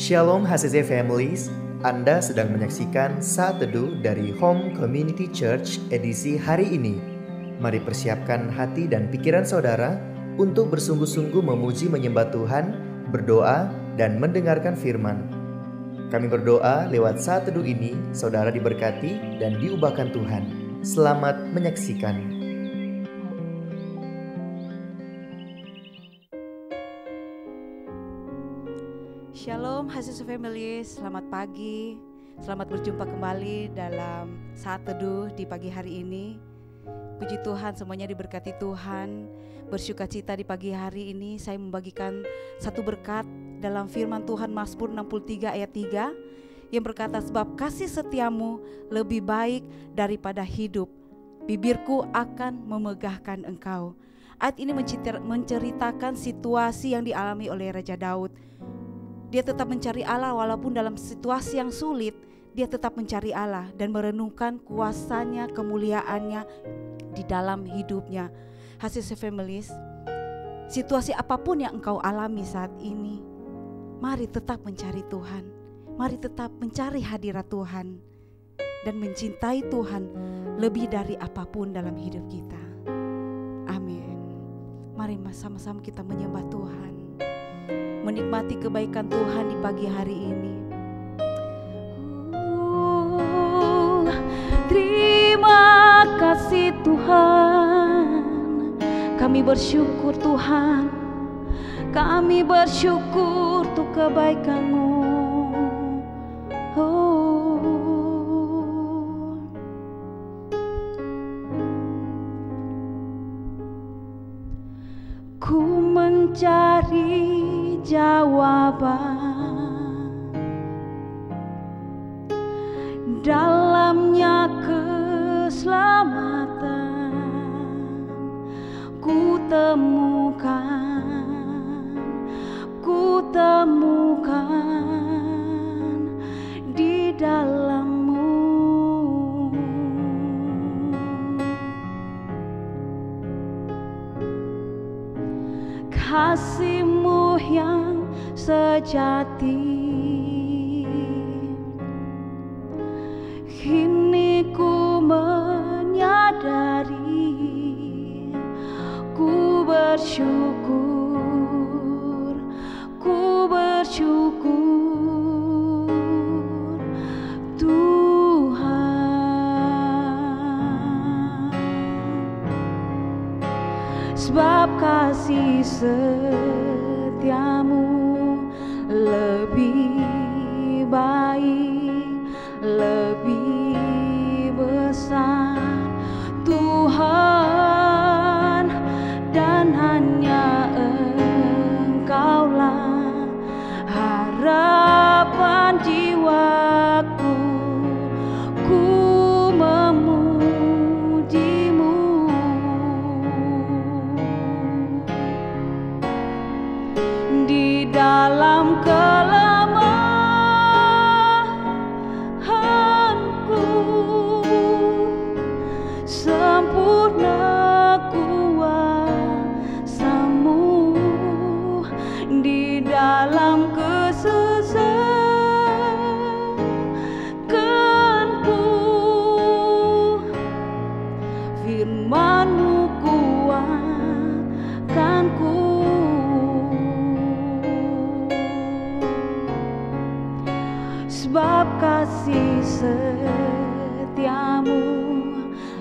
Shalom HCC Families, Anda sedang menyaksikan Saat Teduh dari Home Community Church edisi hari ini. Mari persiapkan hati dan pikiran saudara untuk bersungguh-sungguh memuji menyembah Tuhan, berdoa, dan mendengarkan firman. Kami berdoa lewat Saat Teduh ini, saudara diberkati dan diubahkan Tuhan. Selamat menyaksikan. Shalom HCC Family, selamat pagi. Selamat berjumpa kembali dalam Saat Teduh di pagi hari ini. Puji Tuhan, semuanya diberkati Tuhan. Bersukacita di pagi hari ini saya membagikan satu berkat dalam firman Tuhan Mazmur 63 ayat 3 yang berkata, sebab kasih setiamu lebih baik daripada hidup, bibirku akan memegahkan engkau. Ayat ini menceritakan situasi yang dialami oleh Raja Daud. Dia tetap mencari Allah walaupun dalam situasi yang sulit. Dia tetap mencari Allah dan merenungkan kuasanya, kemuliaannya di dalam hidupnya. HCC Families, situasi apapun yang engkau alami saat ini, mari tetap mencari Tuhan. Mari tetap mencari hadirat Tuhan dan mencintai Tuhan lebih dari apapun dalam hidup kita. Amin. Mari sama-sama kita menyembah Tuhan, menikmati kebaikan Tuhan di pagi hari ini. Terima kasih Tuhan, kami bersyukur Tuhan, kami bersyukur untuk kebaikan-Mu. Ku mencari jawaban, dalamnya keselamatan ku temukan di dalam-Mu. Kasih-Mu yang sejati, kini ku menyadari, ku bersyukur Tuhan, sebab kasih setiamu lebih baik, lebih besar Tuhan, dan hanya Engkaulah harapan jiwaku. Ku memuji-Mu di dalam kelemahanku, sempurna kuasa-Mu di dalam kesesakanku. Firman-Mu kuatkanku, sebab kasih setiamu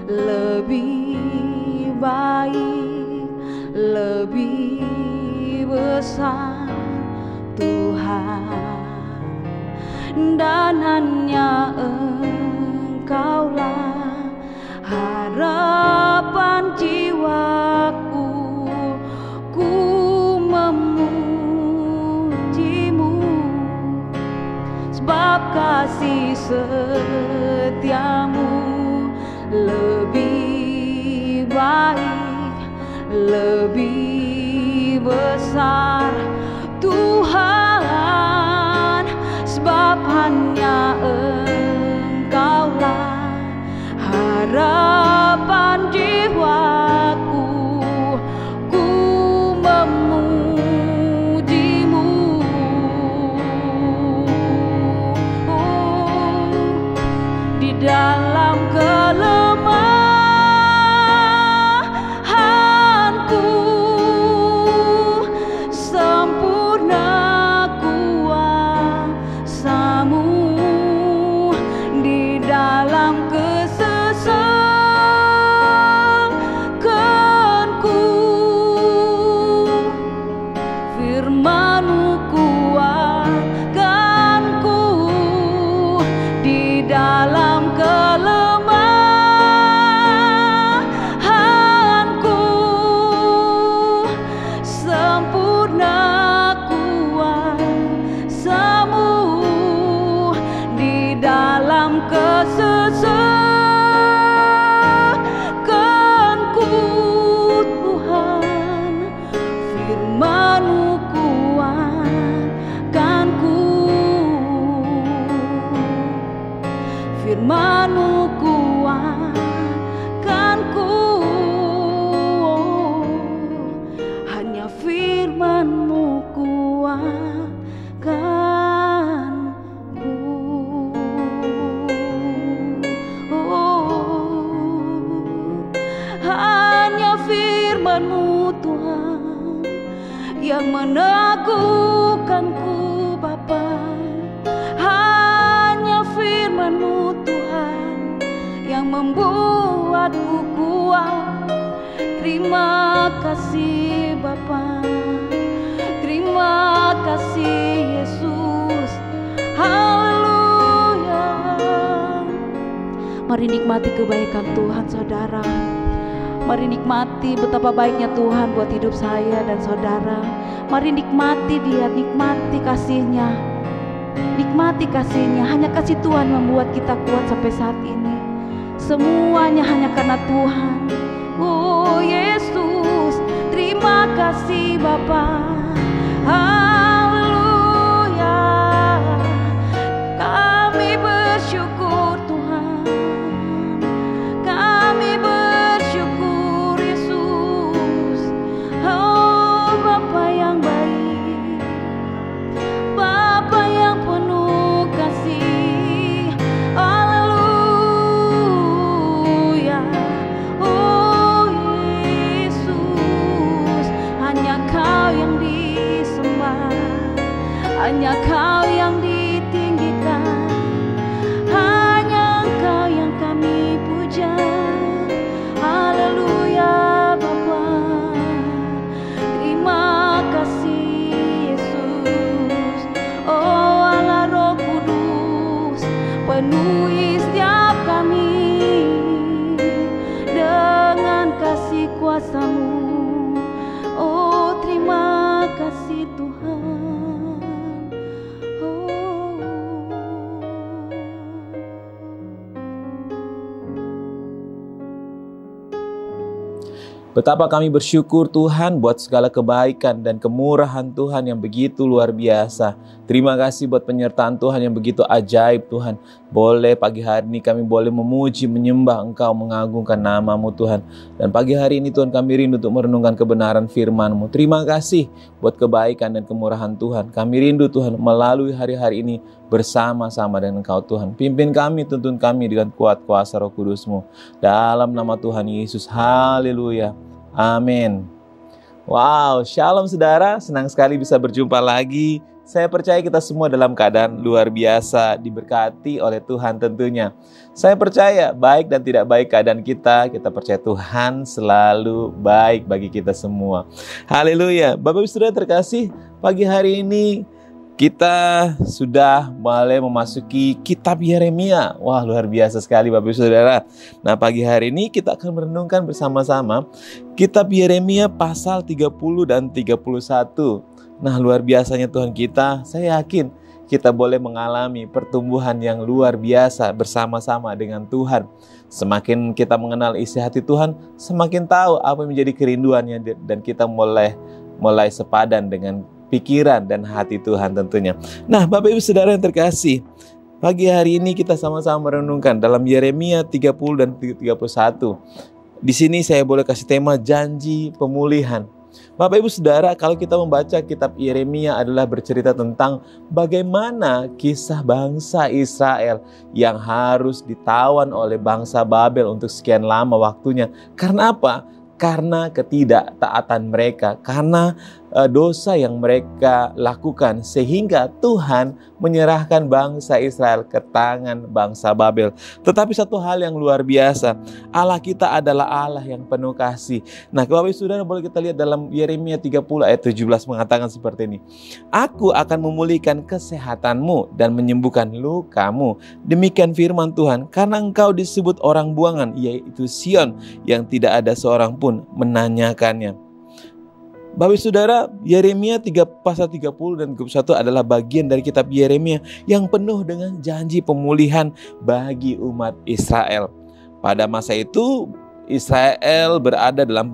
lebih baik, lebih besar Tuhan, dan hanya Engkaulah harapan jiwaku. Ku memuji-Mu, sebab kasih setiamu lebih baik, lebih besar Tuhan, sebab hanya Engkaulah harapan jiwaku. Ku memuji-Mu, Tuhan, yang meneguhkanku Bapa. Hanya firman-Mu Tuhan yang membuatku kuat. Terima kasih Bapa, terima kasih Yesus. Haleluya. Mari nikmati kebaikan Tuhan saudara. Mari nikmati betapa baiknya Tuhan buat hidup saya dan saudara. Mari nikmati Dia, nikmati kasih-Nya. Nikmati kasih-Nya. Hanya kasih Tuhan membuat kita kuat sampai saat ini. Semuanya hanya karena Tuhan. Oh Yesus, terima kasih Bapa. Haleluya. Kami bersyukur Tuhan. Kami bersyukur Yesus. Oh Bapa yang baik, Bapa yang penuh kasih. Haleluya. Oh Yesus, hanya Kau yang disembah, hanya Kau yang ditinggikan, hanya Engkau yang kami puja. Haleluya Bapa. Terima kasih Yesus. Oh Allah Roh Kudus, penuhi setiap kami dengan kasih kuasa-Mu. Oh terima kasih Tuhan. Oh. Betapa kami bersyukur Tuhan buat segala kebaikan dan kemurahan Tuhan yang begitu luar biasa. Terima kasih buat penyertaan Tuhan yang begitu ajaib Tuhan. Boleh pagi hari ini kami boleh memuji, menyembah Engkau, mengagungkan nama-Mu Tuhan. Dan pagi hari ini Tuhan kami rindu untuk merenungkan kebenaran firman-Mu. Terima kasih buat kebaikan dan kemurahan Tuhan. Kami rindu Tuhan melalui hari-hari ini bersama-sama dengan Engkau Tuhan. Pimpin kami, tuntun kami dengan kuat kuasa Roh Kudus-Mu. Dalam nama Tuhan Yesus. Haleluya. Amin. Wow, shalom saudara, senang sekali bisa berjumpa lagi. Saya percaya kita semua dalam keadaan luar biasa, diberkati oleh Tuhan tentunya. Saya percaya baik dan tidak baik keadaan kita percaya Tuhan selalu baik bagi kita semua. Haleluya. Bapak Ibu Saudara terkasih, pagi hari ini kita sudah mulai memasuki kitab Yeremia. Wah, luar biasa sekali Bapak Ibu Saudara. Nah, pagi hari ini kita akan merenungkan bersama-sama kitab Yeremia pasal 30 dan 31. Nah, luar biasanya Tuhan kita. Saya yakin kita boleh mengalami pertumbuhan yang luar biasa bersama-sama dengan Tuhan. Semakin kita mengenal isi hati Tuhan, semakin tahu apa yang menjadi kerinduannya, dan kita mulai sepadan dengan pikiran dan hati Tuhan tentunya. Nah, Bapak Ibu Saudara yang terkasih, pagi hari ini kita sama-sama merenungkan dalam Yeremia 30 dan 31. Di sini saya boleh kasih tema janji pemulihan. Bapak Ibu Saudara, kalau kita membaca kitab Yeremia adalah bercerita tentang bagaimana kisah bangsa Israel yang harus ditawan oleh bangsa Babel untuk sekian lama waktunya. Karena apa? Karena ketidaktaatan mereka, karena dosa yang mereka lakukan, sehingga Tuhan menyerahkan bangsa Israel ke tangan bangsa Babel. Tetapi satu hal yang luar biasa, Allah kita adalah Allah yang penuh kasih. Nah, Bapak Ibu Saudara, boleh kita lihat dalam Yeremia 30 ayat 17 mengatakan seperti ini. Aku akan memulihkan kesehatanmu dan menyembuhkan lukamu. Demikian firman Tuhan, karena engkau disebut orang buangan, yaitu Sion, yang tidak ada seorang pun menanyakannya. Bapak Ibu Saudara, Yeremia pasal 30 dan 31 adalah bagian dari kitab Yeremia yang penuh dengan janji pemulihan bagi umat Israel. Pada masa itu, Israel berada dalam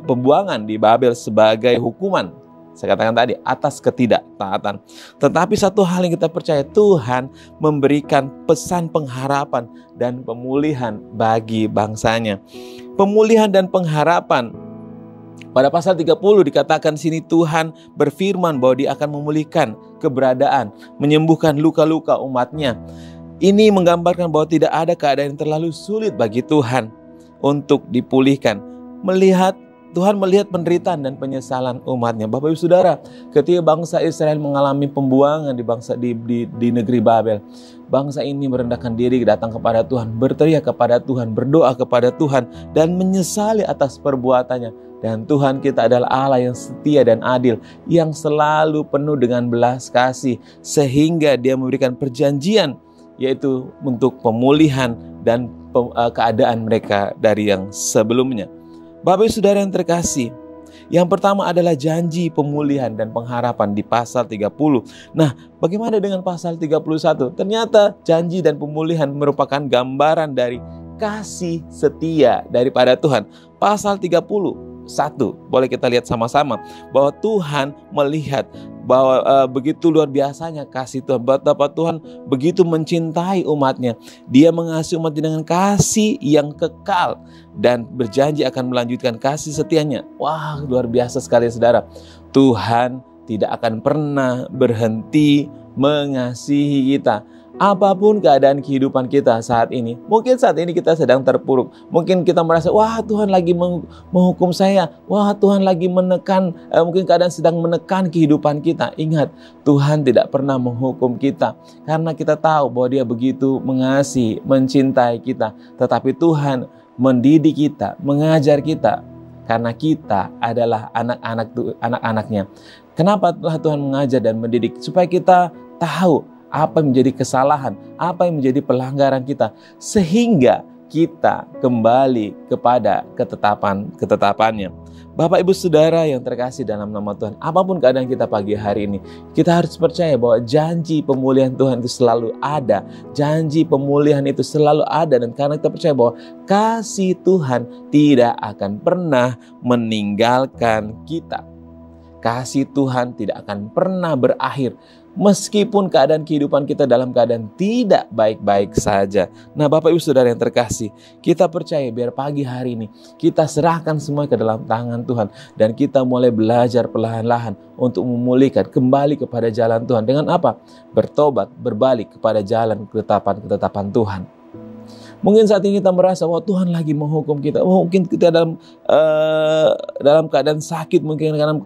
pembuangan di Babel sebagai hukuman. Saya katakan tadi, atas ketidaktaatan. Tetapi satu hal yang kita percaya, Tuhan memberikan pesan pengharapan dan pemulihan bagi bangsanya. Pemulihan dan pengharapan. Pada pasal 30 dikatakan sini Tuhan berfirman bahwa Dia akan memulihkan keberadaan, menyembuhkan luka-luka umatnya. Ini menggambarkan bahwa tidak ada keadaan yang terlalu sulit bagi Tuhan untuk dipulihkan. Melihat Tuhan melihat penderitaan dan penyesalan umatnya. Bapak Ibu Saudara, ketika bangsa Israel mengalami pembuangan di negeri Babel, bangsa ini merendahkan diri datang kepada Tuhan, berteriak kepada Tuhan, berdoa kepada Tuhan, dan menyesali atas perbuatannya. Dan Tuhan kita adalah Allah yang setia dan adil, yang selalu penuh dengan belas kasih, sehingga Dia memberikan perjanjian, yaitu untuk pemulihan dan keadaan mereka dari yang sebelumnya. Bapak Ibu Saudara yang terkasih, yang pertama adalah janji pemulihan dan pengharapan di pasal 30. Nah, bagaimana dengan pasal 31? Ternyata janji dan pemulihan merupakan gambaran dari kasih setia daripada Tuhan. Pasal 31, boleh kita lihat sama-sama bahwa Tuhan melihat bahwa begitu luar biasanya kasih Tuhan, betapa Tuhan begitu mencintai umatnya. Dia mengasihi umatnya dengan kasih yang kekal dan berjanji akan melanjutkan kasih setianya. Wah, luar biasa sekali saudara. Tuhan tidak akan pernah berhenti mengasihi kita. Apapun keadaan kehidupan kita saat ini, mungkin saat ini kita sedang terpuruk, mungkin kita merasa, wah Tuhan lagi menghukum saya, wah Tuhan lagi menekan, mungkin keadaan sedang menekan kehidupan kita. Ingat, Tuhan tidak pernah menghukum kita, karena kita tahu bahwa Dia begitu mengasihi, mencintai kita. Tetapi Tuhan mendidik kita, mengajar kita, karena kita adalah anak-anaknya. Kenapa Tuhan mengajar dan mendidik? Supaya kita tahu apa yang menjadi kesalahan, apa yang menjadi pelanggaran kita, sehingga kita kembali kepada ketetapannya. Bapak Ibu Saudara yang terkasih dalam nama Tuhan, apapun keadaan kita pagi hari ini, kita harus percaya bahwa janji pemulihan Tuhan itu selalu ada. Janji pemulihan itu selalu ada, dan karena kita percaya bahwa kasih Tuhan tidak akan pernah meninggalkan kita. Kasih Tuhan tidak akan pernah berakhir, meskipun keadaan kehidupan kita dalam keadaan tidak baik-baik saja. Nah Bapak Ibu Saudara yang terkasih, kita percaya biar pagi hari ini kita serahkan semua ke dalam tangan Tuhan, dan kita mulai belajar perlahan-lahan untuk memulihkan kembali kepada jalan Tuhan. Dengan apa? Bertobat, berbalik kepada jalan ketetapan Tuhan. Mungkin saat ini kita merasa bahwa Tuhan lagi menghukum kita. Mungkin kita dalam keadaan sakit, mungkin dalam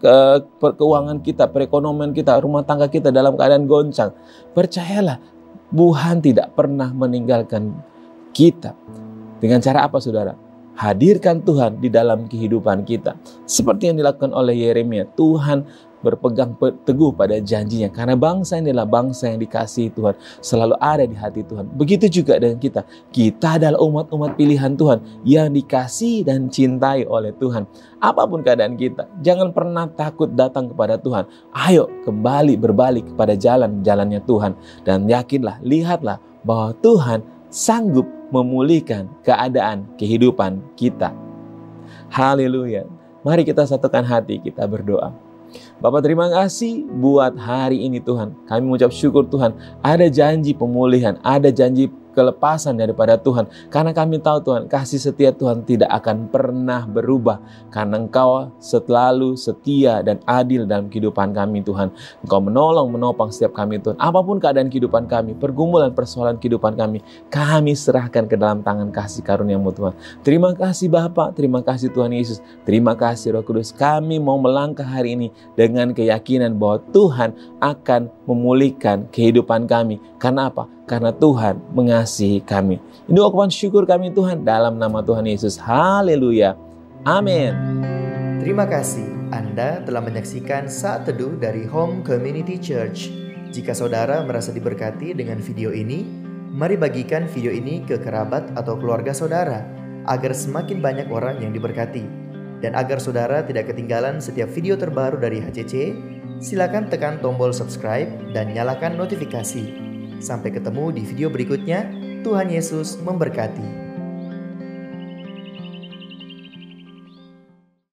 keuangan kita, perekonomian kita, rumah tangga kita dalam keadaan goncang. Percayalah, Tuhan tidak pernah meninggalkan kita. Dengan cara apa saudara? Hadirkan Tuhan di dalam kehidupan kita. Seperti yang dilakukan oleh Yeremia, Tuhan berpegang teguh pada janjinya, karena bangsa ini adalah bangsa yang dikasihi Tuhan, selalu ada di hati Tuhan. Begitu juga dengan kita. Kita adalah umat-umat pilihan Tuhan yang dikasihi dan cintai oleh Tuhan. Apapun keadaan kita, jangan pernah takut datang kepada Tuhan. Ayo kembali berbalik kepada jalannya Tuhan, dan yakinlah, lihatlah bahwa Tuhan sanggup memulihkan keadaan kehidupan kita. Haleluya. Mari kita satukan hati, kita berdoa. Bapak, terima kasih buat hari ini Tuhan. Kami mengucap syukur Tuhan, ada janji pemulihan, ada janji kelepasan daripada Tuhan. Karena kami tahu Tuhan, kasih setia Tuhan tidak akan pernah berubah. Karena Engkau selalu setia dan adil dalam kehidupan kami Tuhan. Engkau menolong, menopang setiap kami Tuhan. Apapun keadaan kehidupan kami, pergumulan, persoalan kehidupan kami serahkan ke dalam tangan kasih karunia-Mu Tuhan. Terima kasih Bapa, terima kasih Tuhan Yesus, terima kasih Roh Kudus. Kami mau melangkah hari ini dengan keyakinan bahwa Tuhan akan memulihkan kehidupan kami. Karena apa? Karena Tuhan mengasihi kami. Ini ungkapan syukur kami Tuhan dalam nama Tuhan Yesus. Haleluya. Amin. Terima kasih Anda telah menyaksikan Saat Teduh dari Home Community Church. Jika saudara merasa diberkati dengan video ini, mari bagikan video ini ke kerabat atau keluarga saudara, agar semakin banyak orang yang diberkati. Dan agar saudara tidak ketinggalan setiap video terbaru dari HCC, silakan tekan tombol subscribe dan nyalakan notifikasi. Sampai ketemu di video berikutnya. Tuhan Yesus memberkati.